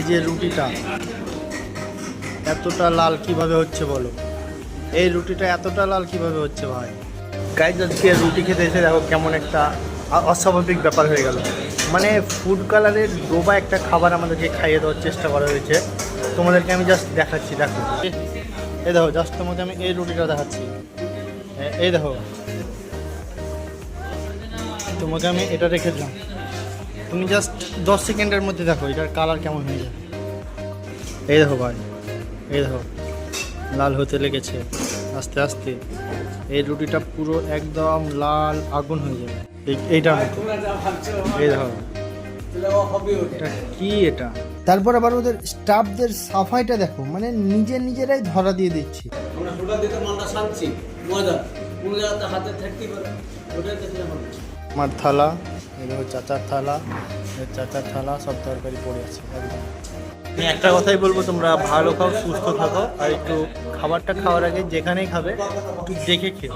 যে রুটিটা এতটা লাল কিভাবে হচ্ছে বলো, এই রুটিটা এতটা লাল কিভাবে হচ্ছে ভাই। গাইজ আজকে রুটি খেতে এসে দেখো কেমন একটা অস্বাভাবিক ব্যাপার হয়ে গেল। মানে ফুড কালারের ডোবা একটা খাবার আমাদেরকে খাইয়ে দেওয়ার চেষ্টা করা হয়েছে। তোমাদেরকে আমি জাস্ট দেখাচ্ছি, দেখো এই দেখো, জাস্ট তোমাকে আমি এই রুটিটা দেখাচ্ছি। এই দেখো, তোমাকে আমি এটা রেখে দিলাম, তুমি জাস্ট 10 সেকেন্ডের মধ্যে দেখো এটার কালার কেমন হয়ে যায়। এই দেখো ভাই, এই দেখো লাল হতে লেগেছে আস্তে আস্তে। এই রুটিটা পুরো একদম লাল আগুন হয়ে যাবে এইটার মতো। এই দেখো এটা কি, এটা তারপর আবার ওদের স্টাফদের সাফাইটা দেখো, মানে নিজেরাই ধরা দিয়ে দিচ্ছি। আমার থালা, এই দেখো চাচার থালা, চাচার থালা, সব তরকারি পড়ে আছে একদম। আমি একটা কথাই বলবো, তোমরা ভালো খাও, সুস্থ থাকো, আর একটু খাবারটা খাওয়ার আগে যেখানেই খাবে একটু দেখে খেও।